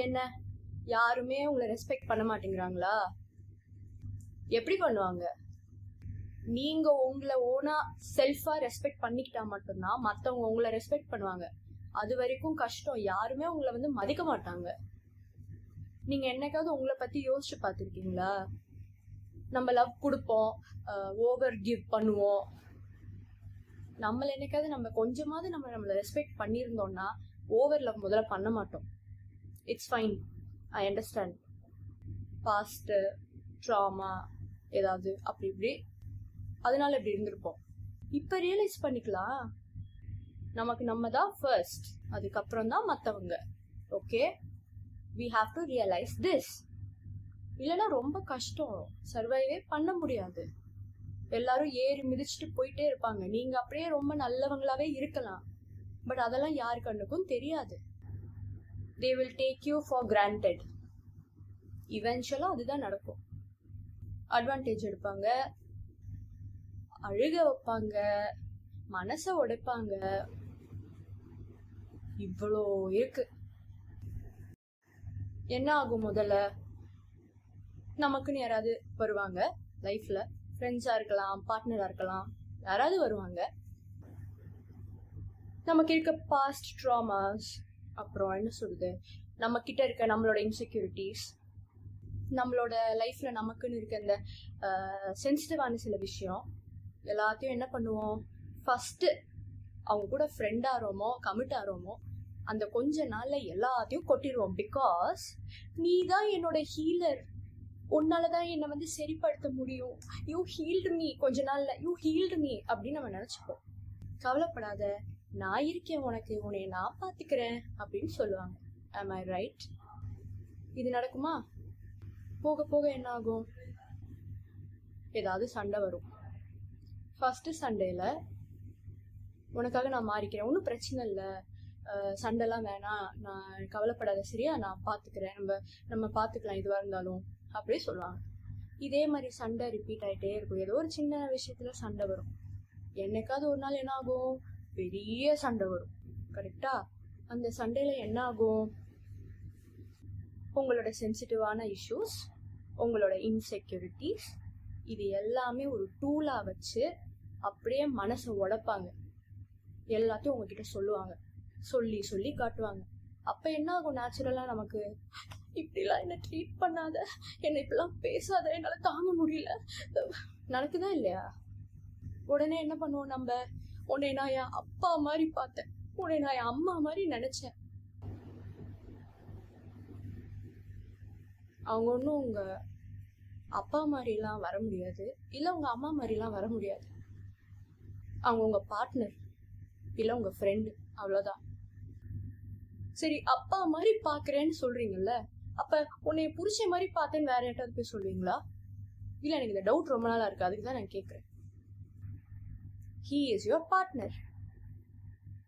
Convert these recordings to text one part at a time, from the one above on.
என்ன, யாருமே உங்களை ரெஸ்பெக்ட் பண்ண மாட்டேங்கிறாங்களா? எப்படி பண்ணுவாங்க? நீங்க உங்களை ஓனா செல்ஃபா ரெஸ்பெக்ட் பண்ணிக்கிட்டா மட்டும்தான் மத்தவங்க உங்களை ரெஸ்பெக்ட் பண்ணுவாங்க. அது வரைக்கும் கஷ்டம். யாருமே உங்களை மதிக்க மாட்டாங்க. நீங்க என்னைக்காவது உங்களை பத்தி யோசிச்சு பார்த்துருக்கீங்களா? நம்ம லவ் கொடுப்போம், ஓவர் கிவ் பண்ணுவோம். நம்மள என்னைக்காவது நம்ம கொஞ்சமாவது நம்மளை ரெஸ்பெக்ட் பண்ணியிருந்தோம்னா ஓவர் லவ் முதல்ல பண்ண மாட்டோம். It's fine, I understand. Past trauma ஏதாவது அப்படி இப்படி, அதனால இப்படி இருந்திருப்போம். இப்ப ரியலைஸ் பண்ணிக்கலாம், நமக்கு நம்ம தான் ஃபர்ஸ்ட், அதுக்கப்புறம் தான் மற்றவங்க. Okay, we have to realize this. இல்லைன்னா ரொம்ப கஷ்டம், சர்வைவே பண்ண முடியாது. எல்லாரும் ஏறி மிதிச்சுட்டு போயிட்டே இருப்பாங்க. நீங்க அப்படியே ரொம்ப நல்லவங்களாவே இருக்கலாம், பட் அதெல்லாம் யாரு கண்ணுக்கும் தெரியாது. they will take you for granted. இவென்ச்சுவலா அதுதான் நடக்கும். அட்வான்டேஜ் எடுப்பாங்க, அழுக வைப்பாங்க, மனசை உடைப்பாங்க, இவ்வளோ இருக்கு. என்ன ஆகும்? முதல்ல நமக்குன்னு யாராவது வருவாங்க லைஃப்ல, ஃப்ரெண்ட்ஸா இருக்கலாம், பார்ட்னரா இருக்கலாம், யாராவது வருவாங்க. நமக்கு இருக்க பாஸ்ட் ட்ராமாஸ், அப்புறம் என்ன சொல்றது, நம்ம கிட்ட இருக்க நம்மளோட இன்செக்யூரிட்டிஸ், நம்மளோட லைஃப்ல நமக்குன்னு இருக்க இந்த சென்சிட்டிவான சில விஷயம் எல்லாத்தையும் என்ன பண்ணுவோம்? ஃபர்ஸ்ட் அவங்க கூட ஃப்ரெண்ட் ஆகிறோமோ கமிட் ஆகிறோமோ அந்த கொஞ்ச நாள்ல எல்லாத்தையும் கொட்டிடுவோம். பிகாஸ் நீ தான் என்னோட ஹீலர், உன்னாலதான் என்னை சரிப்படுத்த முடியும், யூ ஹீல்டு மீ, கொஞ்ச நாள்ல யூ ஹீல்டு மீ அப்படின்னு நம்ம நினைச்சுப்போம். கவலைப்படாத, நான் இருக்கேன் உனக்கு, உன்னை நான் பாத்துக்கிறேன் அப்படின்னு சொல்லுவாங்க. am I right? இது நடக்குமா? போக போக என்ன ஆகும்? ஏதாவது சண்டை வரும். ஃபர்ஸ்ட் சண்டேல உனக்காக நான் மாறிக்கிறேன், ஒன்றும் பிரச்சனை இல்லை, சண்டைலாம் வேணாம், நான் கவலைப்படாத, சரியா, நான் பார்த்துக்கிறேன், நம்ம பார்த்துக்கலாம் எதுவாக இருந்தாலும் அப்படியே சொல்லுவாங்க. இதே மாதிரி சண்டை ரிப்பீட் ஆகிட்டே இருக்கும். ஏதோ ஒரு சின்ன விஷயத்துல சண்டை வரும். என்னைக்காவது ஒரு நாள் என்ன ஆகும்? பெரிய சண்டை வரும். கரெக்டா? அந்த சண்டையில என்ன ஆகும்? உங்களோட சென்சிட்டிவான இஷ்யூஸ், உங்களோட இன்செக்யூரிட்டிஸ், இது எல்லாமே ஒரு டூலா வச்சு அப்படியே மனசை உடைப்பாங்க. எல்லாத்தையும் உங்ககிட்ட சொல்லுவாங்க, சொல்லி சொல்லி காட்டுவாங்க. அப்ப என்ன ஆகும்? நேச்சுரலா நமக்கு, இப்படிலாம் என்ன ட்ரீட் பண்ணாத, என்னை இப்படிலாம் பேசாத, என்னால தாங்க முடியல, நடக்குதா இல்லையா? உடனே என்ன பண்ணுவோம் நம்ம? உன்னை நான் என் அப்பா மாதிரி பார்த்தேன், உன்னை நான் என் அம்மா மாதிரி நினைச்சேன். அவங்க ஒன்றும் உங்க அப்பா மாதிரிலாம் வர முடியாது, இல்லை உங்க அம்மா மாதிரிலாம் வர முடியாது. அவங்க உங்க பார்ட்னர், இல்லை உங்க ஃப்ரெண்டு, அவ்வளோதான். சரி, அப்பா மாதிரி பாக்குறேன்னு சொல்றீங்கல்ல, அப்ப உன்னை புரிச்ச மாதிரி பார்த்தேன்னு வேற யார்ட்டாவது போய் சொல்லுவீங்களா? இல்லை, எனக்கு இந்த டவுட் ரொம்ப நாளா இருக்கு, அதுக்கு தான் நான் கேட்குறேன். he is your partner,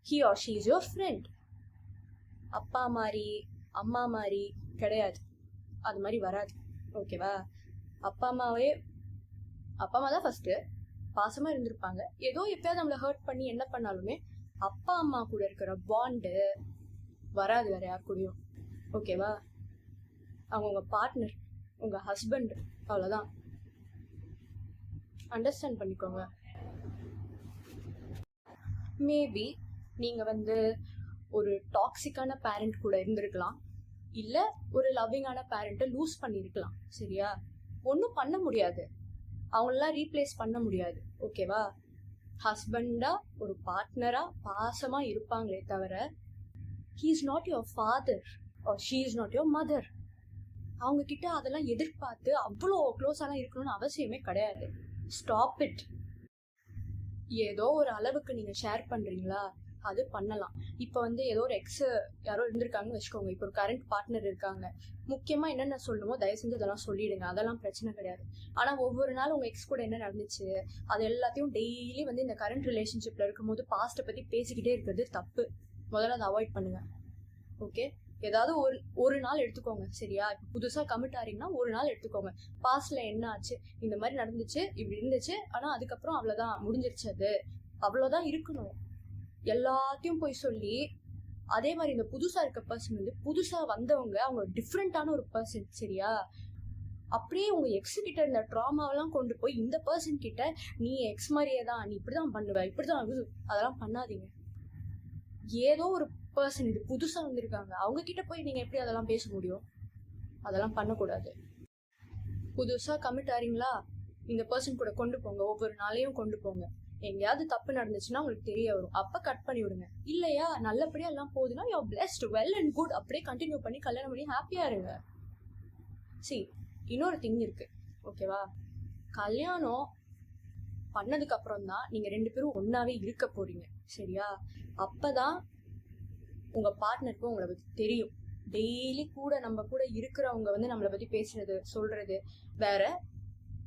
he or she is your friend. அப்பா மாதிரி அம்மா மாதிரி கிடையாது, அது மாதிரி வராது. ஓகேவா? அப்பா அம்மா தான் ஃபர்ஸ்ட் பாசமா இருந்திருப்பாங்க. ஏதோ எப்பயாவது நம்மளை ஹர்ட் பண்ணி என்ன பண்ணாலுமே அப்பா அம்மா கூட இருக்கிற பாண்டு வராது வேற யார் கூடயும். ஓகேவா? அவங்க உங்க பார்ட்னர், உங்க ஹஸ்பண்ட், அவ்வளவுதான். அண்டர்ஸ்டாண்ட் பண்ணிக்கோங்க. மேபி நீங்க ஒரு டாக்ஸிக்கான பேரண்ட் கூட இருந்திருக்கலாம், இல்ல ஒரு லவ்விங்கான பேரண்ட்டை லூஸ் பண்ணிருக்கலாம். சரியா? ஒன்றும் பண்ண முடியாது, அவங்களெல்லாம் ரீப்ளேஸ் பண்ண முடியாது. ஓகேவா? ஹஸ்பண்டா ஒரு பார்ட்னரா பாசமா இருப்பாங்களே தவிர he is not your father or she is not your mother. அவங்க கிட்ட அதெல்லாம் எதிர்பார்த்து அவ்வளோ க்ளோஸாலாம் இருக்கணும்னு அவசியமே கிடையாது. Stop it. ஏதோ ஒரு அளவுக்கு நீங்க ஷேர் பண்றீங்களா, அது பண்ணலாம். இப்போ ஏதோ ஒரு எக்ஸ் யாரோ இருந்திருக்காங்கன்னு வச்சுக்கோங்க, இப்போ ஒரு கரண்ட் பார்ட்னர் இருக்காங்க. முக்கியமா என்னென்ன சொல்லணுமோ தயவு செஞ்சு இதெல்லாம் சொல்லிடுங்க, அதெல்லாம் பிரச்சனை கிடையாது. ஆனா ஒவ்வொரு நாள் உங்க எக்ஸ் கூட என்ன நடந்துச்சு அது எல்லாத்தையும் டெய்லி இந்த கரண்ட் ரிலேஷன்ஷிப்ல இருக்கும்போது பாஸ்ட்டை பத்தி பேசிக்கிட்டே இருக்கிறது தப்பு. முதல்ல அதை அவாய்ட் பண்ணுங்க. ஓகே? ஏதாவது ஒரு நாள் எடுத்துக்கோங்க. சரியா? இப்போ புதுசா கமிட் ஆறீங்கன்னா ஒரு நாள் எடுத்துக்கோங்க. பாஸ்ட்ல என்ன ஆச்சு, இந்த மாதிரி நடந்துச்சு, இப்படி இருந்துச்சு, ஆனா அதுக்கப்புறம் அவ்வளவுதான், முடிஞ்சிருச்சு, அது அவ்வளவுதான் இருக்கணும். எல்லாத்தையும் போய் சொல்லி அதே மாதிரி இந்த புதுசா இருக்க பர்சன் வந்து புதுசா வந்தவங்க அவங்க டிஃப்ரெண்டான ஒரு பர்சன். சரியா? அப்படியே உங்க எக்ஸ் கிட்ட இருந்த ட்ராமாவெல்லாம் கொண்டு போய் இந்த பர்சன் கிட்ட நீ எக்ஸ் மாதிரியே தான், நீ இப்படிதான் பண்ணுவ, இப்படிதான், அதெல்லாம் பண்ணாதீங்க. ஏதோ ஒரு பர்சன் இது புதுசா வந்திருக்காங்க, அவங்க கிட்ட போய் நீங்க எப்படி அதெல்லாம் பேச முடியும்? அதெல்லாம் பண்ணக்கூடாது. புதுசா கமிட் ஆறீங்களா, இந்த பர்சன் கூட கொண்டு போங்க, ஒவ்வொரு நாளையும் கொண்டு போங்க. எங்கேயாவது தப்பு நடந்துச்சுன்னா உங்களுக்கு தெரிய வரும், அப்ப கட் பண்ணி விடுங்க. இல்லையா நல்லபடியா எல்லாம் போகுதுன்னா you are blessed, well and good, அப்படியே கண்டினியூ பண்ணி கல்யாணம் பண்ணி ஹாப்பியா இருங்க. சி, இன்னொரு திங் இருக்கு, ஓகேவா? கல்யாணம் பண்ணதுக்கு அப்புறம் தான் நீங்க 2 பேரும் ஒன்னாவே இருக்க போறீங்க. சரியா? அப்பதான் உங்க பார்ட்னருக்கு உங்களை பத்தி தெரியும். டெய்லி கூட நம்ம கூட இருக்கிறவங்க வந்து நம்மளை பத்தி பேசுறது சொல்றது வேற.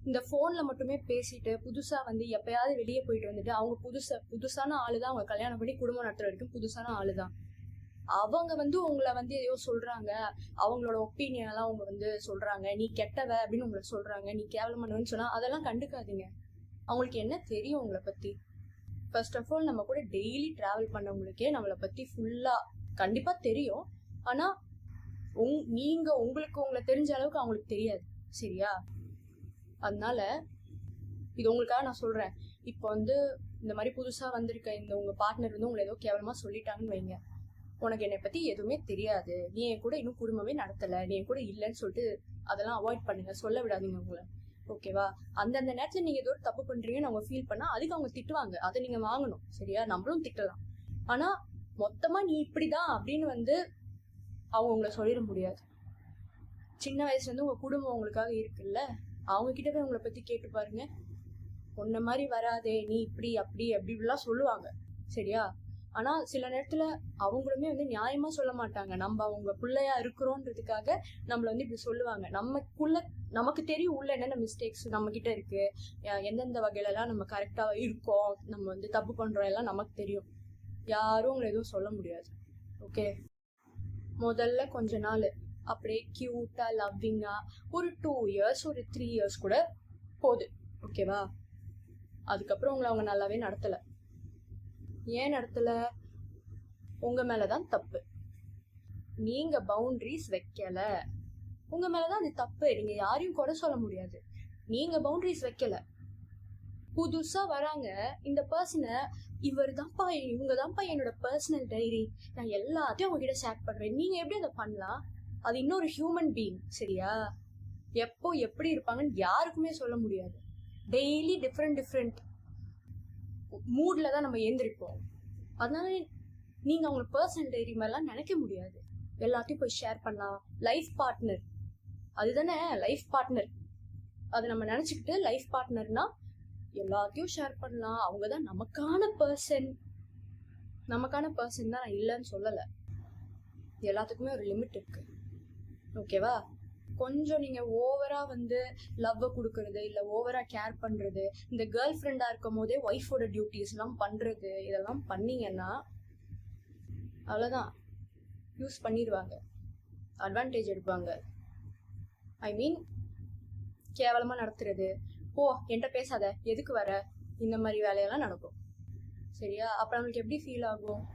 இந்த போன்ல மட்டுமே பேசிட்டு புதுசா வந்து எப்பயாவது வெளியே போயிட்டு வந்துட்டு அவங்க புதுசான ஆளுதான். அவங்க கல்யாணம் பண்ணி குடும்பம் நடத்துற வரைக்கும் புதுசான ஆளுதான். அவங்க வந்து உங்களை வந்து எதையோ சொல்றாங்க, அவங்களோட ஒப்பீனியன் எல்லாம் அவங்க வந்து சொல்றாங்க, நீ கெட்டவ அப்படின்னு உங்களை சொல்றாங்க, நீ கேவலமானவன்னு சொன்னா அதெல்லாம் கண்டுக்காதீங்க. அவங்களுக்கு என்ன தெரியும் உங்களை பத்தி? ஃபர்ஸ்ட் ஆஃப் ஆல் நம்ம கூட டெய்லி டிராவல் பண்ணவங்களுக்கே நம்மளை பத்தி ஃபுல்லா கண்டிப்பா தெரியும். ஆனா நீங்க உங்களுக்கு உங்களை தெரிஞ்ச அளவுக்கு அவங்களுக்கு தெரியாது. சரியா? அதனால இது உங்களுக்காக நான் சொல்றேன். இப்போ வந்து இந்த மாதிரி புதுசா வந்திருக்க இந்த உங்க பார்ட்னர் வந்து உங்களை ஏதோ கேவலமா சொல்லிட்டாங்கன்னு வைங்க, உனக்கு என்னை பத்தி எதுவுமே தெரியாது, நீ என் கூட இன்னும் குடும்பமே நடத்தல, நீ என் கூட இல்லைன்னு சொல்லிட்டு அதெல்லாம் அவாய்ட் பண்ணுங்க, சொல்ல விடாதீங்க உங்களை. ஓகேவா? அந்தந்த நேரத்துல நீங்க ஏதோ ஒரு தப்பு பண்றீங்கன்னு அவங்க ஃபீல் பண்ணா அதுக்கு அவங்க திட்டுவாங்க, அதை நீங்க வாங்கணும். சரியா? நம்மளும் திட்டலாம். ஆனா மொத்தமா நீ இப்படிதான் அப்படின்னு வந்து அவங்க உங்களை சொல்லிட முடியாது. சின்ன வயசுல இருந்து உங்க குடும்பம் உங்களுக்காக இருக்குல்ல, அவங்க கிட்ட போய் உங்களை பத்தி கேட்டு பாருங்க. உன்ன மாதிரி வராதே, நீ இப்படி அப்படி அப்படிலாம் சொல்லுவாங்க. சரியா? ஆனா சில நேரத்துல அவங்களுமே வந்து நியாயமா சொல்ல மாட்டாங்க. நம்ம அவங்க பிள்ளையா இருக்கிறோன்றதுக்காக நம்மள வந்து இப்படி சொல்லுவாங்க. நமக்கு தெரியும் உள்ள என்னென்ன மிஸ்டேக்ஸ் நம்ம கிட்ட இருக்கு, எந்தெந்த வகையில எல்லாம் நம்ம கரெக்டா இருக்கோம், நம்ம வந்து தப்பு பண்றோம், எல்லாம் நமக்கு தெரியும். யாரும் உங்களை எதுவும் சொல்ல முடியாது. ஓகே? முதல்ல கொஞ்ச நாள் அப்படியே கியூட்டா லவ்விங்கா ஒரு 2 இயர்ஸ் ஒரு 3 இயர்ஸ் கூட போகுது. ஓகேவா? அதுக்கப்புறம் உங்களை அவங்க நல்லாவே நடத்தல. ஏன் நடத்தல? உங்க மேலதான் தப்பு. நீங்க பவுண்டரிஸ் வைக்கல, உங்க மேலதான் அது தப்பு. நீங்க யாரையும் குறை சொல்ல முடியாது. நீங்க பவுண்டரிஸ் வைக்கல. புதுசா வராங்க இந்த பர்சனை, இவங்க தான்ப்பா என்னோட பர்சனல் டைரி, நான் எல்லாத்தையும் உங்ககிட்ட ஷேர் பண்றேன், நீங்க எப்படி அதை பண்ணலாம்? அது இன்னொரு ஹியூமன் பீயிங். சரியா? எப்போ எப்படி இருப்பாங்கன்னு யாருக்குமே சொல்ல முடியாது. டெய்லி டிஃப்ரெண்ட் மூட்ல தான் நம்ம ஏந்திருப்போம். அதனால நீங்க அவங்க பர்சனல் டைரி மாதிரிலாம் நினைக்க முடியாது. எல்லாத்தையும் போய் ஷேர் பண்ணலாம். லைஃப் பார்ட்னர் அதுதானே, லைஃப் பார்ட்னர். அதை நம்ம நினைச்சுக்கிட்டு லைஃப் பார்ட்னர்னா எல்லாத்தையும் ஷேர் பண்ணலாம், அவங்கதான் நமக்கான பர்சன் தான். நான் இல்லைன்னு சொல்லல, எல்லாத்துக்குமே ஒரு லிமிட் இருக்கு. ஓகேவா? கொஞ்சம் நீங்க ஓவரா வந்து லவ் கொடுக்கறது இல்ல ஓவரா கேர் பண்றது, இந்த கேர்ள் ஃப்ரெண்டா இருக்கும் போதே ஒய்ஃபோட டியூட்டிஸ் எல்லாம் பண்றது, இதெல்லாம் பண்ணீங்கன்னா அவ்வளவுதான், யூஸ் பண்ணிடுவாங்க, அட்வான்டேஜ் எடுப்பாங்க. ஐ மீன் கேவலமா நடத்துறது, ஓ என்கிட்ட பேசாத, எதுக்கு வர, இந்த மாதிரி வேலையெல்லாம் நடக்கும். சரியா? அப்ப நம்மளுக்கு எப்படி ஃபீல் ஆகும்?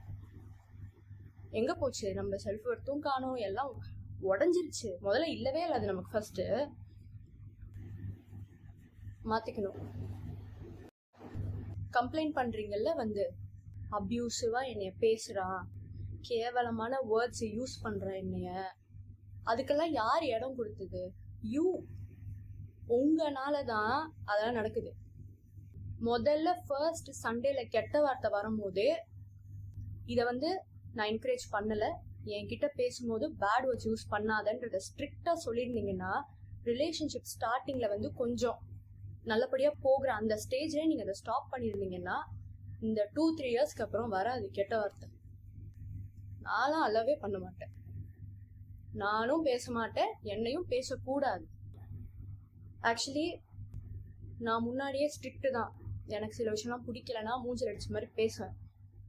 எங்க போச்சு நம்ம செல்ஃப் ஒர்த்தும் காணோம், எல்லாம் உடஞ்சிருச்சு. முதல்ல இல்லவே இல்லை. அது நமக்கு ஃபர்ஸ்ட் மாத்திக்கணும். கம்ப்ளைண்ட் பண்றீங்கல்ல, வந்து அபியூசிவா என்னைய பேசுறான், கேவலமான வேர்ட்ஸ் யூஸ் பண்றான் என்னைய, அதுக்கெல்லாம் யார் இடம் கொடுத்தது? உங்கனாலதான் அதெல்லாம் நடக்குது. முதல்ல ஃபர்ஸ்ட் சண்டேல கெட்ட வார்த்தை வரும்போது இத வந்து நான் என்கரேஜ் பண்ணல, என்கிட்ட பேசும்போது பேட் வேர்ட்ஸ் யூஸ் பண்ணாதன்றத ஸ்ட்ரிக்டா சொல்லியிருந்தீங்கன்னா ரிலேஷன்ஷிப் ஸ்டார்டிங்ல வந்து கொஞ்சம் நல்லபடியா போகிற அந்த ஸ்டேஜ்ல நீங்க அதை ஸ்டாப் பண்ணிருந்தீங்கன்னா இந்த 2-3 இயர்ஸ்க்கு அப்புறம் வராது கெட்ட வார்த்தை. நானும் அல்லவே பண்ண மாட்டேன், நானும் பேச மாட்டேன், என்னையும் பேசக்கூடாது. ஆக்சுவலி நான் முன்னாடியே ஸ்ட்ரிக்ட் தான். எனக்கு சில விஷயம்லாம் பிடிக்கலன்னா மூஞ்சில் அடிச்ச மாதிரி பேசுவேன்.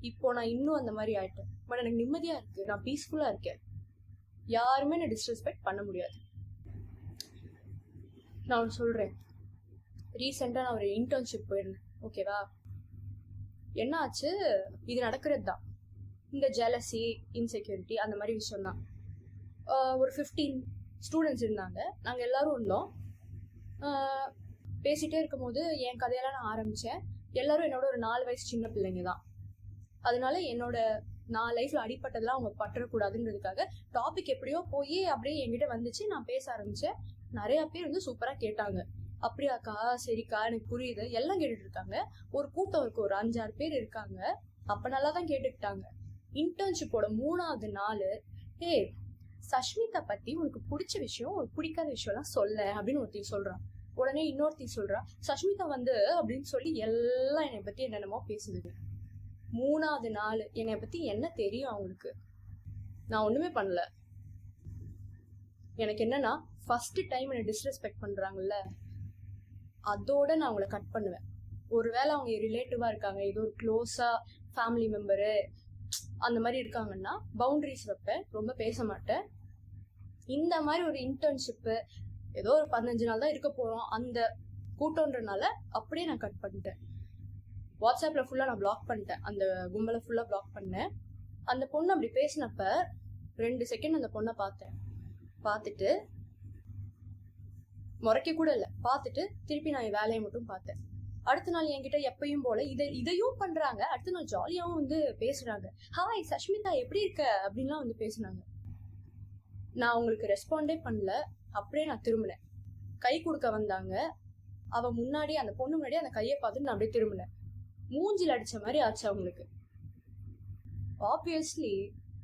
இப்போ நான் இன்னும் அந்த மாதிரி ஆயிட்டேன். பட் எனக்கு நிம்மதியா இருக்கு, நான் பீஸ்ஃபுல்லா இருக்கேன். யாருமே நான் டிஸ்ரெஸ்பெக்ட் பண்ண முடியாது. நான் ஒன்று சொல்றேன். ரீசெண்டா நான் ஒரு இன்டர்ன்ஷிப் போயிருந்தேன். ஓகேவா? என்ன ஆச்சு, இது நடக்கிறது தான். இந்த ஜெலசி, இன்செக்யூரிட்டி அந்த மாதிரி விஷயம் தான். ஒரு 15 ஸ்டூடெண்ட்ஸ் இருந்தாங்க. நாங்கள் எல்லாரும் இருந்தோம். பேசிகிட்டே இருக்கும் போது என் கதையெல்லாம் நான் ஆரம்பித்தேன். எல்லாரும் என்னோட ஒரு 4 வயசு சின்ன பிள்ளைங்க தான். அதனால நான் லைஃப்பில் அடிப்பட்டதெல்லாம் அவங்க பற்றக்கூடாதுன்றதுக்காக டாபிக் எப்படியோ போய் அப்படியே என்கிட்ட வந்துச்சு. நான் பேச ஆரம்பித்தேன். நிறையா பேர் வந்து சூப்பராக கேட்டாங்க. அப்படியாக்கா, சரிக்கா, எனக்கு புரியுது, எல்லாம் கேட்டுட்டு இருக்காங்க. ஒரு கூட்டம் இருக்கு, ஒரு 5-6 பேர் இருக்காங்க. அப்போ நல்லா தான் கேட்டுக்கிட்டாங்க. இன்டர்ன்ஷிப்போட 3வது நாள், சஷ்மிதா பற்றி உனக்கு பிடிச்ச விஷயம், உனக்கு பிடிக்காத விஷயம்லாம் சொல்ல அப்படின்னு ஒருத்தி சொல்கிறான். உடனே இன்னொருத்தி சொல்கிறா, சஷ்மிதா வந்து அப்படின்னு சொல்லி எல்லாம் என்னை பற்றி என்னென்னமோ பேசுதுங்க. 3வது நாள் என்னை பற்றி என்ன தெரியும் அவங்களுக்கு? நான் ஒன்றுமே பண்ணல. எனக்கு என்னன்னா, ஃபர்ஸ்ட் டைம் என்னை டிஸ்ரெஸ்பெக்ட் பண்ணுறாங்கல்ல, அதோட நான் அவங்கள கட் பண்ணுவேன். ஒருவேளை அவங்க ரிலேட்டிவாக இருக்காங்க, ஏதோ ஒரு க்ளோஸாக ஃபேமிலி மெம்பரு அந்த மாதிரி இருக்காங்கன்னா பவுண்டரிஸ் வைப்பேன், ரொம்ப பேச மாட்டேன். இந்த மாதிரி ஒரு இன்டர்ன்ஷிப்பு ஏதோ ஒரு 15 நாள் தான் இருக்க போகிறோம், அந்த கூட்டம்ன்றனால அப்படியே நான் கட் பண்ணிட்டேன். வாட்ஸ்அப்பில் ஃபுல்லாக நான் பிளாக் பண்ணிட்டேன். அந்த கும்பலை ஃபுல்லாக பிளாக் பண்ணேன். அந்த பொண்ணு அப்படி பேசினப்ப 2 செகண்ட் அந்த பொண்ணை பார்த்துட்டு முறைக்க கூட இல்லை, பார்த்துட்டு திருப்பி நான் என் வேலையை மட்டும் பார்த்தேன். அடுத்த நாள் என்கிட்ட எப்பயும் போல இதையும் பண்றாங்க. அடுத்த நாள் ஜாலியாவும் வந்து பேசுறாங்க. ஹாய் சஷ்மிதா, எப்படி இருக்க அப்படின்லாம் வந்து பேசுனாங்க. நான் உங்களுக்கு ரெஸ்பாண்டே பண்ணல. அப்படியே நான் திரும்பினேன். கை கொடுக்க வந்தாங்க. அவ முன்னாடி, அந்த பொண்ணு முன்னாடி அந்த கையை பார்த்துட்டு நான் அப்படியே திரும்பினேன். மூஞ்சில் அடிச்ச மாதிரி ஆச்சு அவங்களுக்கு. ஆப்வியஸ்லி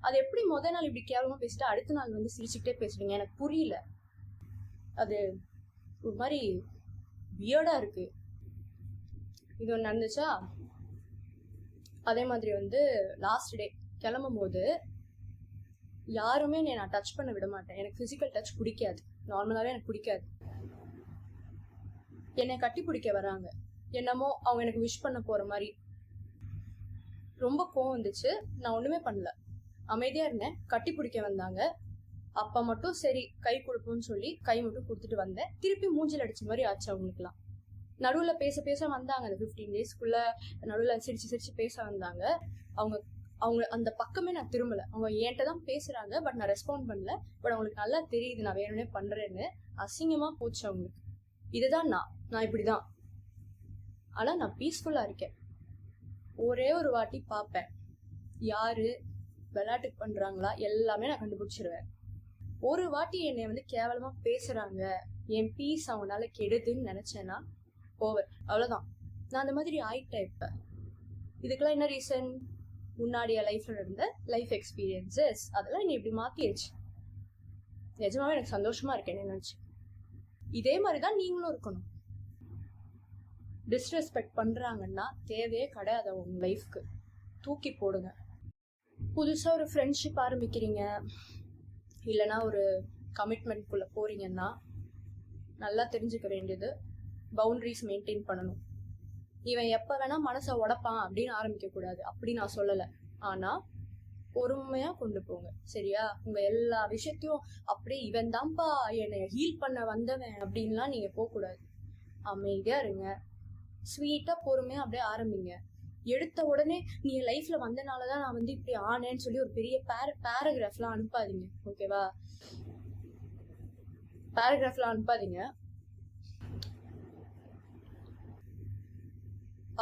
அது எப்படி முதல் நாள் இப்படி கேவலமா பேசிட்டு அடுத்த நாள் வந்து சிரிச்சுக்கிட்டே பேசுறீங்க? எனக்கு புரியல. அது ஒரு மாதிரி வியர்டா இருக்கு. இது ஒன்று நடந்துச்சா. அதே மாதிரி வந்து லாஸ்ட் டே கிளம்பும் போது யாருமே நான் டச் பண்ண விட மாட்டேன். எனக்கு பிசிக்கல் டச் பிடிக்காது, நார்மலாவே எனக்கு பிடிக்காது. என்னை கட்டி பிடிக்க வராங்க, என்னமோ அவங்க எனக்கு விஷ் பண்ண போற மாதிரி. ரொம்ப கோவம் வந்துச்சு. நான் ஒண்ணுமே பண்ணல, அமைதியா இருந்தேன். கட்டி பிடிக்க வந்தாங்க. அப்ப மட்டும் சரி கை கொடுப்போம்னு சொல்லி கை மட்டும் கொடுத்துட்டு வந்தேன். திருப்பி மூஞ்சில் அடிச்ச மாதிரி ஆச்சு அவங்களுக்குலாம். நடுவில் பேச வந்தாங்க. அந்த 15 டேஸ்க்குள்ள நடுவில் சிரிச்சு பேச வந்தாங்க. அவங்க அந்த பக்கமே நான் திரும்பல. அவங்க என்கிட்ட தான் பேசுறாங்க, பட் நான் ரெஸ்பாண்ட் பண்ணல. பட் அவங்களுக்கு நல்லா தெரியுது நான் வேணும்னே பண்றேன்னு. அசிங்கமா போச்சு அவங்களுக்கு. இதுதான் நான் இப்படிதான். ஆனா நான் பீஸ்ஃபுல்லா இருக்கேன். ஒரே ஒரு வாட்டி பார்ப்பேன், யாரு விளையாட்டுக்கு பண்றாங்களா எல்லாமே நான் கண்டுபிடிச்சிருவேன். ஒரு வாட்டி என்னை வந்து கேவலமா பேசுறாங்க, என் பீஸ் அவங்களால கெடுதுன்னு நினைச்சேன்னா ஓவர், அவ்வளவுதான். நான் அந்த மாதிரி ஆயிட்டேன். இப்ப இதுக்கெல்லாம் என்ன ரீசன்? முன்னாடிய லைஃப்ல இருந்த லைஃப் எக்ஸ்பீரியன்சஸ் அதெல்லாம் என்னை இப்படி மாத்திருச்சு. நிஜமாவே எனக்கு சந்தோஷமா இருக்கேன் நினைச்சு. இதே மாதிரிதான் நீங்களும் இருக்கணும். டிஸ்ரெஸ்பெக்ட் பண்றாங்கன்னா தேவையே கிடையாது உங்க லைஃப்க்கு, தூக்கி போடுங்க. புதுசா ஒரு ஃப்ரெண்ட்ஷிப் ஆரம்பிக்கிறீங்க, இல்லைன்னா ஒரு கமிட்மெண்ட்குள்ள போறீங்கன்னா நல்லா தெரிஞ்சுக்க வேண்டியது பவுண்டரிஸ் மெயின்டைன் பண்ணணும். இவன் எப்ப வேணா மனசை உடைப்பான் அப்படின்னு ஆரம்பிக்க கூடாது. அப்படி நான் சொல்லலை. ஆனா பொறுமையா கொண்டு போங்க, சரியா? உங்க எல்லா விஷயத்தையும் அப்படியே இவன் தான்ப்பா என்னை ஹீல் பண்ண வந்தவன் அப்படின்லாம் நீங்க போக கூடாது. அமைதியா இருங்க, ஸ்வீட்டா பொறுமையா அப்படியே ஆரம்பிங்க. எடுத்த உடனே நீ என் லைஃப்ல வந்தனாலதான் நான் வந்து இப்படி ஆனேன்னு சொல்லி ஒரு பெரிய பேராகிராஃப்லாம் அனுப்பாதீங்க, ஓகேவா? பேராகிராஃப்லாம் அனுப்பாதீங்க.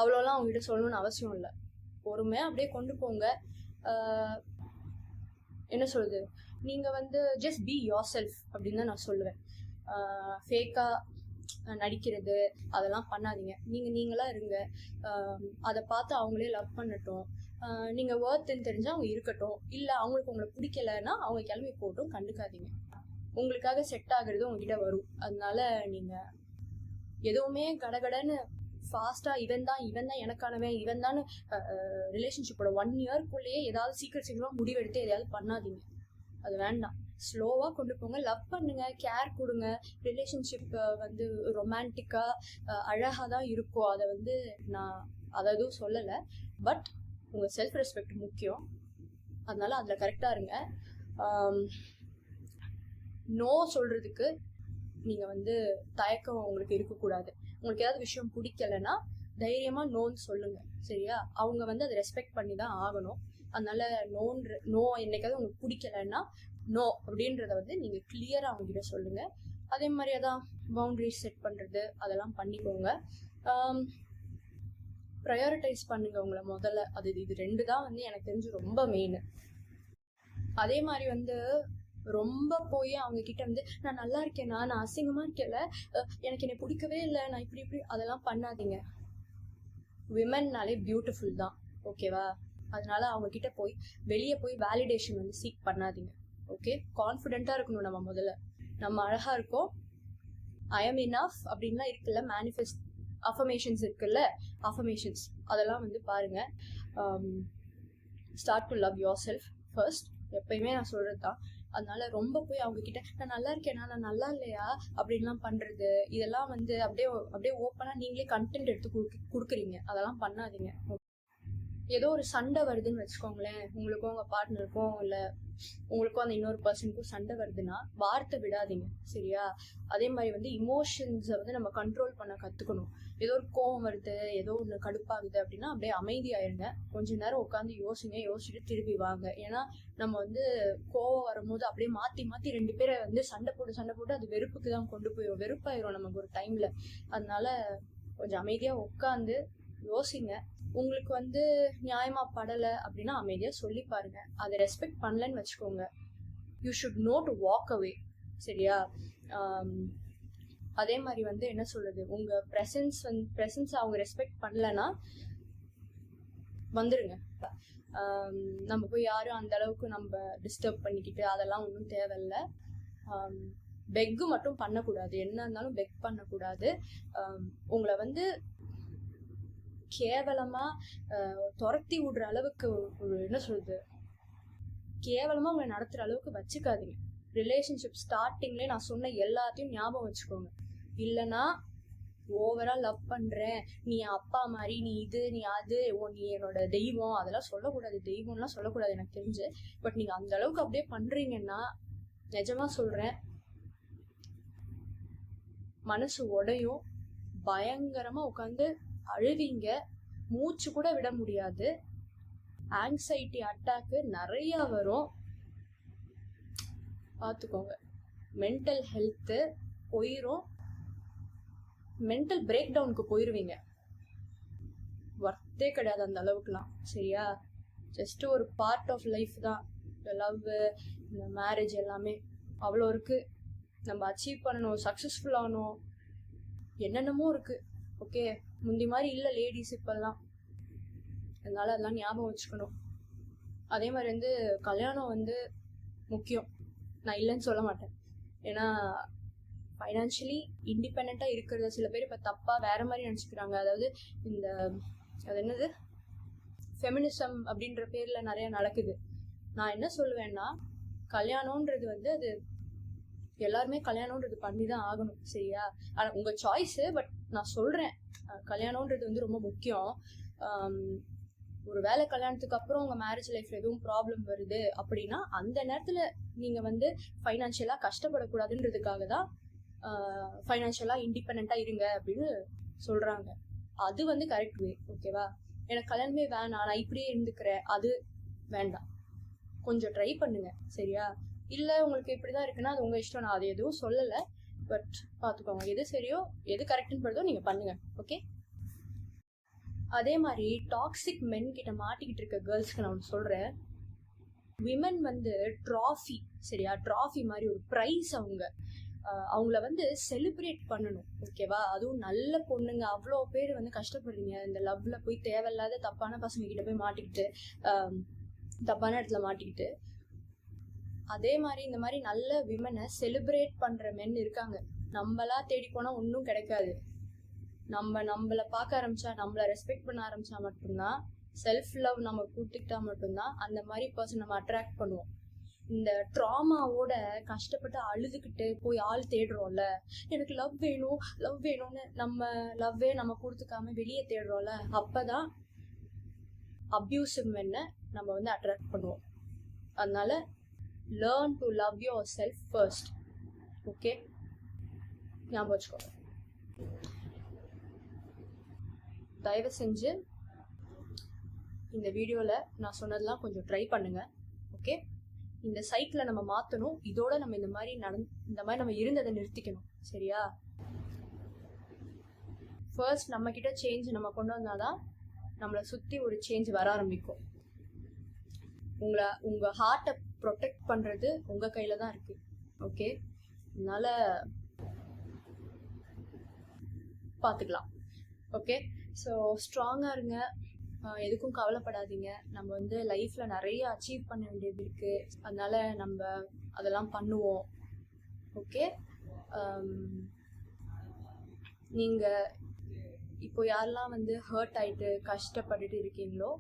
அவ்வளோலாம் அவங்ககிட்ட சொல்லணும்னு அவசியம் இல்லை. பொறுமையா அப்படியே கொண்டு போங்க. என்ன சொல்றது, நீங்க வந்து ஜஸ்ட் பி யோர் செல்ஃப் அப்படின்னு தான் நான் சொல்லுவேன். ஃபேக்கா நடிக்கிறது அதெல்லாம் பண்ணாதீங்க. நீங்களா இருங்க. அதை பார்த்து அவங்களே லவ் பண்ணட்டும். நீங்க ஒர்த்துன்னு தெரிஞ்சா அவங்க இருக்கட்டும். இல்லை அவங்களுக்கு உங்களை பிடிக்கலன்னா அவங்க கிளம்பி போட்டும், கண்டுக்காதீங்க. உங்களுக்காக செட் ஆகுறது உங்ககிட்ட வரும். அதனால நீங்க எதுவுமே கடகடன்னு ஃபாஸ்டா இவன் தான் எனக்கானவன், இவன் தான் ரிலேஷன்ஷிப்போட 1 இயர்க்குள்ளேயே ஏதாவது சீக்கிரமா முடிவெடுத்து எதையாவது பண்ணாதீங்க. அது வேண்டாம். ஸ்லோவா கொண்டு போங்க, லவ் பண்ணுங்க, கேர் கொடுங்க. ரிலேஷன்ஷிப் வந்து ரொமான்டிக்கா அழகா தான் இருக்கும். அதை வந்து நான் எதுவும் சொல்லலை. பட் உங்க செல்ஃப் ரெஸ்பெக்ட் முக்கியம். அதனால அதுல கரெக்டா இருங்க. நோ சொல்றதுக்கு நீங்க வந்து தயக்கம் உங்களுக்கு இருக்கக்கூடாது. உங்களுக்கு ஏதாவது விஷயம் பிடிக்கலைன்னா தைரியமா நோன்னு சொல்லுங்க, சரியா? அவங்க வந்து அதை ரெஸ்பெக்ட் பண்ணி தான் ஆகணும். அதனால நோ என்னைக்காவது உங்களுக்கு பிடிக்கலன்னா நோ அப்படின்றத வந்து நீங்கள் கிளியராக அவங்ககிட்ட சொல்லுங்கள். அதே மாதிரி அதான் பவுண்டரிஸ் செட் பண்ணுறது அதெல்லாம் பண்ணிக்கோங்க. ப்ரையாரிட்டைஸ் பண்ணுங்க உங்களை முதல்ல. இது 2 தான் வந்து எனக்கு தெரிஞ்சு ரொம்ப மெயின். அதே மாதிரி வந்து ரொம்ப போய் அவங்க கிட்ட வந்து நான் நல்லா இருக்கேனா, நான் அசிங்கமா இருக்கேன்ல, எனக்கு என்னை பிடிக்கவே இல்லை, நான் இப்படி அதெல்லாம் பண்ணாதீங்க. விமென்னாலே பியூட்டிஃபுல் தான், ஓகேவா? அதனால அவங்க கிட்ட போய் வெளியே போய் வேலிடேஷன் வந்து சீக் பண்ணாதீங்க. ஓகே, கான்ஃபிடென்ட்டா இருக்கணும். நம்ம முதல்ல நம்ம அழகா இருக்கோம், ஐ எம் இனஃப் அப்படின்லாம் இருக்குல்ல, மேனிஃபெஸ்ட் அஃபர்மேஷன்ஸ் இருக்குல்ல, அஃபர்மேஷன்ஸ் அதெல்லாம் வந்து பாருங்க. Start to love your self first, எப்பயுமே நான் சொல்றது தான். அதனால ரொம்ப போய் அவங்க கிட்ட நான் நல்லா இருக்கேனா, நான் நல்லா இல்லையா அப்படின்லாம் பண்றது, இதெல்லாம் வந்து அப்படியே ஓப்பனா நீங்களே கண்டென்ட் எடுத்து கொடுக்குறீங்க. அதெல்லாம் பண்ணாதீங்க. ஏதோ ஒரு சண்டை வருதுன்னு வச்சுக்கோங்களேன், உங்களுக்கும் உங்க பார்ட்னருக்கும் இல்லை உங்களுக்கும் அந்த இன்னொரு பர்சனுக்கும் சண்டை வருதுன்னா வார்த்தை விடாதீங்க, சரியா? அதே மாதிரி வந்து இமோஷன்ஸை வந்து நம்ம கண்ட்ரோல் பண்ண கற்றுக்கணும். ஏதோ ஒரு கோவம் வருது, ஏதோ ஒன்று கடுப்பாகுது அப்படின்னா அப்படியே அமைதியாயிருங்க, கொஞ்ச நேரம் உட்காந்து யோசிச்சுட்டு திருப்பி வாங்க. ஏன்னா நம்ம வந்து கோவம் வரும்போது அப்படியே மாற்றி 2 பேரை வந்து சண்டை போட்டு அது வெறுப்புக்கு தான் கொண்டு போயிடும், வெறுப்பாயிரும் நமக்கு ஒரு டைம்ல. அதனால கொஞ்சம் அமைதியாக உட்காந்து யோசிங்க. உங்களுக்கு வந்து நியாயமா படலை அப்படின்னா அமைதியாக சொல்லி பாருங்க. அதை ரெஸ்பெக்ட் பண்ணலன்னு வச்சுக்கோங்க, you should know to walk away, சரியா? அதே மாதிரி வந்து என்ன சொல்றது, உங்க ப்ரெசன்ஸ் அவங்க ரெஸ்பெக்ட் பண்ணலன்னா வந்துருங்க. நம்ம போய் யாரும் அந்த அளவுக்கு நம்ம டிஸ்டர்ப் பண்ணிக்கிட்டு அதெல்லாம் ஒன்றும் தேவையில்லை. பெக்கு மட்டும் பண்ணக்கூடாது, என்ன இருந்தாலும் பெக் பண்ணக்கூடாது. உங்களை வந்து கேவலமா துரத்தி விடுற அளவுக்கு ஒரு என்ன சொல்றது, கேவலமா உங்களை நடத்துற அளவுக்கு வச்சுக்காதீங்க. ரிலேஷன்ஷிப் ஸ்டார்டிங்லேயே நான் சொன்ன எல்லாத்தையும் ஞாபகம் வச்சுக்கோங்க. இல்லைன்னா ஓவரா லவ் பண்றேன், நீ என் அப்பா மாதிரி, நீ இது நீ அது, நீ என்னோட தெய்வம், அதெல்லாம் சொல்லக்கூடாது. தெய்வம்லாம் சொல்லக்கூடாது எனக்கு தெரிஞ்சு. பட் நீங்க அந்த அளவுக்கு அப்படியே பண்றீங்கன்னா நிஜமா சொல்றேன், மனசு உடையும், பயங்கரமா உட்காந்து அழுவீங்க, மூச்சு கூட விட முடியாது, ஆங்ஸைட்டி அட்டாக்கு நிறைய வரும், பார்த்துக்கோங்க. மென்டல் ஹெல்த்து போயிடும், மென்டல் பிரேக் டவுனுக்கு போயிடுவீங்க. ஒர்த்தே கிடையாது அந்த அளவுக்குலாம், சரியா? ஜஸ்ட் ஒரு பார்ட் ஆஃப் லைஃப் தான் இந்த லவ், இந்த மேரேஜ் எல்லாமே. அவ்வளோ இருக்கு, நம்ம அச்சீவ் பண்ணணும், சக்ஸஸ்ஃபுல் ஆகணும், என்னென்னமோ இருக்கு. ஓகே, முந்தி மாதிரி இல்லை லேடிஸ் இப்பெல்லாம். அதனால அதெல்லாம் ஞாபகம் வச்சுக்கணும். அதே மாதிரி வந்து கல்யாணம் வந்து முக்கியம், நான் இல்லைன்னு சொல்ல மாட்டேன். ஏன்னா ஃபைனான்ஷியலி இண்டிபெண்ட்டாக இருக்கிறத சில பேர் இப்போ தப்பாக வேற மாதிரி நினச்சிக்கிறாங்க. அதாவது இந்த அது என்னது ஃபெமினிசம் அப்படின்ற பேரில் நிறைய நடக்குது. நான் என்ன சொல்லுவேன்னா, கல்யாணம்ன்றது வந்து அது எல்லாருமே கல்யாணம்ன்றது பண்ணி தான் ஆகணும், சரியா? ஆனால் உங்கள் சாய்ஸு. பட் நான் சொல்கிறேன், கல்யாணம்ன்றது வந்து ரொம்ப முக்கியம். ஒரு வேலை கல்யாணத்துக்கு அப்புறம் உங்கள் மேரேஜ் லைஃப்ல எதுவும் ப்ராப்ளம் வருது அப்படின்னா அந்த நேரத்தில் நீங்கள் வந்து ஃபைனான்ஷியலாக கஷ்டப்படக்கூடாதுன்றதுக்காக தான் ஃபைனான்ஷியலாக இண்டிபெண்ட்டாக இருங்க அப்படின்னு சொல்கிறாங்க. அது வந்து கரெக்ட் வே, ஓகேவா? எனக்கு கல்யாணமே வேணாம், நான் இப்படியே இருந்துக்கிறேன், அது வேண்டாம். கொஞ்சம் ட்ரை பண்ணுங்க, சரியா? இல்லை உங்களுக்கு இப்படி தான் இருக்குன்னா அது உங்கள் இஷ்டம், நான் அது எதுவும் சொல்லலை. பட் பார்த்துக்கோங்க, எது சரியோ எது கரெக்டுன்னு படுதோ நீங்கள் பண்ணுங்க, ஓகே? அதே மாதிரி டாக்ஸிக் மென் கிட்ட மாட்டிக்கிட்டு இருக்க கேர்ள்ஸ்க்கு நான் ஒன்று சொல்கிறேன். விமன் வந்து ட்ராஃபி, சரியா? ட்ராஃபி மாதிரி ஒரு ப்ரைஸ். அவங்கள வந்து செலிப்ரேட் பண்ணணும், ஓகேவா? அதுவும் நல்ல பொண்ணுங்க அவ்வளோ பேர் வந்து கஷ்டப்படுறீங்க இந்த லவ்ல போய், தேவையில்லாத தப்பான பசங்க கிட்ட போய் மாட்டிக்கிட்டு, தப்பான இடத்துல மாட்டிக்கிட்டு. அதே மாதிரி இந்த மாதிரி நல்ல விமனை செலிப்ரேட் பண்ற மென் இருக்காங்க. நம்மளா தேடி போனா ஒன்றும் கிடைக்காது. நம்மளை பார்க்க ஆரம்பிச்சா, நம்மளை ரெஸ்பெக்ட் பண்ண ஆரம்பிச்சா மட்டும்தான், செல்ஃப் லவ் நம்ம கொடுத்துக்கிட்டா மட்டும்தான் அந்த மாதிரி பர்சன் நம்ம அட்ராக்ட் பண்ணுவோம். இந்த ட்ராமாவோட கஷ்டப்பட்டு அழுதுகிட்டு போய் ஆள் தேடுறோம்ல, எனக்கு லவ் வேணும்னு நம்ம லவ்வே நம்ம கொடுத்துக்காம வெளியே தேடுறோம்ல, அப்பதான் அப்யூசிவ் மென்னை நம்ம வந்து அட்ராக்ட் பண்ணுவோம். அதனால learn to love yourself first, okay? ஞாபகம் வச்சுக்கோங்க. தயவு செஞ்சு இந்த வீடியோவில் நான் சொன்னதெல்லாம் கொஞ்சம் ட்ரை பண்ணுங்கள். ஓகே, இந்த சைக்கிளை நம்ம மாற்றணும். இதோட நம்ம இந்த மாதிரி நம்ம இருந்ததை நிறுத்திக்கணும். சரியா? ஃபர்ஸ்ட் நம்மக்கிட்ட சேஞ்ச் நம்ம கொண்டு வந்தாதான் நம்மளை சுற்றி ஒரு சேஞ்ச் வர ஆரம்பிக்கும். உங்கள் ஹார்ட்டை ப்ரொடெக்ட் பண்ணுறது உங்கள் கையில் தான் இருக்குது. ஓகே, அதனால பார்த்துக்கலாம். ஓகே, ஸோ ஸ்ட்ராங்காக இருங்க, எதுக்கும் கவலைப்படாதீங்க. நம்ம வந்து லைஃப்பில் நிறைய அச்சீவ் பண்ண வேண்டியது இருக்குது. அதனால நம்ம அதெல்லாம் பண்ணுவோம். ஓகே, நீங்கள் இப்போ யாரெல்லாம் வந்து ஹர்ட் ஆகிட்டு கஷ்டப்பட்டுட்டு இருக்கீங்களோ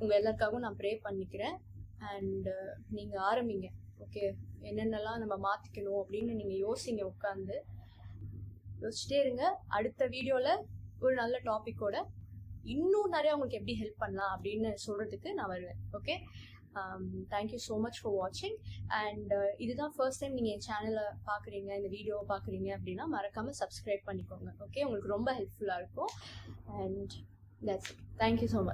உங்கள் எல்லாருக்காகவும் நான் ப்ரே பண்ணிக்கிறேன். அண்டு நீங்கள் ஆரம்பிங்க. ஓகே, என்னென்னலாம் நம்ம மாற்றிக்கணும் அப்படின்னு நீங்கள் யோசிச்சுட்டே இருங்க. அடுத்த வீடியோவில் ஒரு நல்ல டாப்பிக்கோட இன்னும் நிறையா உங்களுக்கு எப்படி ஹெல்ப் பண்ணலாம் அப்படின்னு சொல்கிறதுக்கு நான் வருவேன். Okay, thank you so much for வாட்சிங். அண்ட் இதுதான் ஃபர்ஸ்ட் டைம் நீங்கள் என் சேனலை பார்க்குறீங்க, இந்த வீடியோவை பார்க்குறீங்க அப்படின்னா மறக்காமல் சப்ஸ்கிரைப் பண்ணிக்கோங்க. ஓகே, உங்களுக்கு ரொம்ப ஹெல்ப்ஃபுல்லாக இருக்கும். And that's it. Thank you so much.